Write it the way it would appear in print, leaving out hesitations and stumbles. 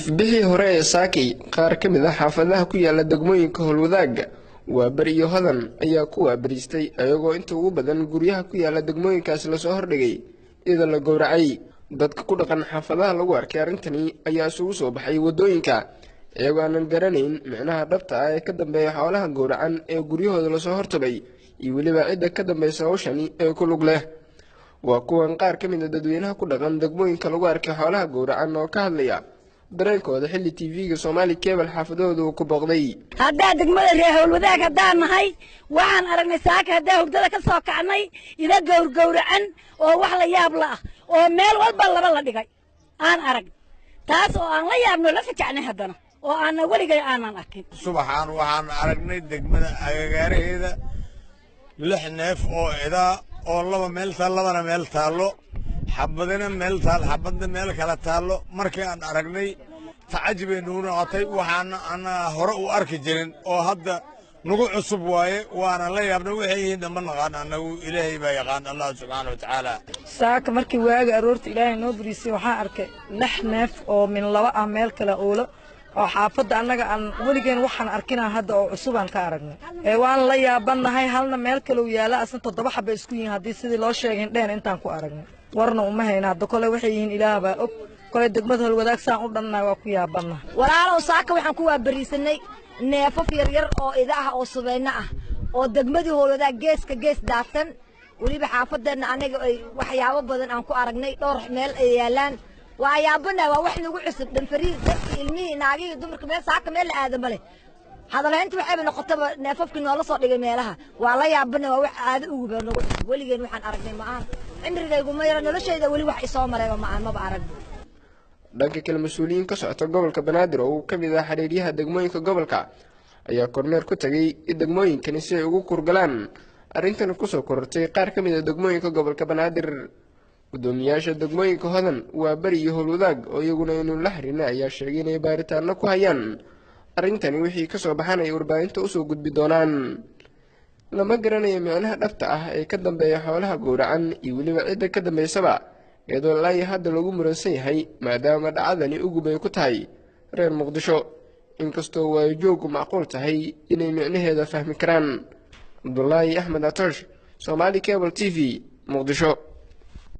ifbixii hore ee saakay qaar ka mid ah xaafadaha ku yaala degmooyinka howlwadaaga waa bari iyo hodan ayaa ku waabariistay ayagoo inta ugu badan guryaha ku yaala degmooyinkaas lasoo hordhigay iyada la gowracay dadka ku dhaqan xaafadaha lagu arkay arrintani ayaa isugu soo baxay waddooyinka iyagoo aanan garanayn micnaha dhabta ah ee ka dambeeya xoolaha gowracan ee guryahooda lasoo hortabay iyo weliba cidda ka dambaysa hawshani ee ku lug leh waa kuwan qaar ka mid a dadweynaha ku dhaqan degmooyinka lagu arkay xoolaha gowracan oo ka hadlaya dareenkooda xilli TV-ga Soomaali Cable xaafadooda uu ku booqday hadda degmada reer howlwadaag hadaan nahay waxaan aragnay saaka hadda hurdada ka soo kacnay ida gowracan oo wax la yaab la oo meel walba laba la dhigay aan arag taas oo aan la yaabno la fajacnay hadana oo aan waligay aanan arkin subaxaan waxaan aragnay degmada agagaaraheeda 6 neef oo ida oo laba meel taal labana meel taalo xabadana meel taal xabadna meel kala taalo markii aan aragnay tacajibeynu noqotay waxaan ana hore u arki jirin oo hadda nagu cusub waaye waana la yaabna waxay yihiin damba naqaan anagu ilaahay baa yaqaan Allah subhanahu wa ta'ala saaka markii waaga aroorta ilaahay noo burisay waxaan arkay 6 neef oo min laba ah meel kala oolo oo xaafada anaga aan waligeen waxaan arkinaa hadda oo cusub aan ka aragnay waan la yaabanahay halna meel kale u yaala asan 7 xabba isku yihiin hadii sidii loo sheegay dheen intaan ku aragnay warna uma hayna hadda kale waxay yihiin Ilaah baa og kale degmada howlwadaag saan u dhannaay waa ku yaabana walaalow saaka waxaan ku waabariisanay neefaf yar oo idaha oo subayna ah oo degmadii howlwadaag geeska gees daaftan waliba xaafadeena anaga ay waxyaabo badan aan ku aragnay dhowr meel ay yaalaan waa yaabana waa wax nagu cusub dhanfariir dadka ilmihii naagii dumarka meel saaka meel la aadama leh hadalaynta waxay noqotaba neefafkii noola soo dhigay meelaha waa la yaabana waa wax aad ugu badan waligeen waxaan aragnay ma aan cimrigaygu ma yara noloshayda wali wax isoo mareeyo ma aan maba arag dhanka kale mas'uuliyiin ka socota gobolka Banaadir oo ka mid ah xiriiryaha degmooyinka gobolka ayaa kormeer ku tagay degmooyinkani si ay ugu kurgalaan arrintan ku soo korortay qaar ka mid ah degmooyinka gobolka Banaadir gudoomiyaasha degmooyinka hodan waa bari iyo howlwadaag oo iyaguna inuu la xiriirna ayaa sheegay inay baaritaano ku hayaan arrintani wixii ka soo baxanay warbaahinta u soo gudbi doonaan lama garanayo micnaha dhabta ah ee ka dambeeya xoolaha gowracan iyo weliba cidda ka dambaysaba iyadoo ilaa hadda lagu muransan yahay maadaama dhacdani ugub ay ku tahay reer muqdisho inkastoo waajoogu macquul tahay inay micnaheeda fahmi karaan Abdullaahi Axmed Atoosh Soomaali Cable TV muqdisho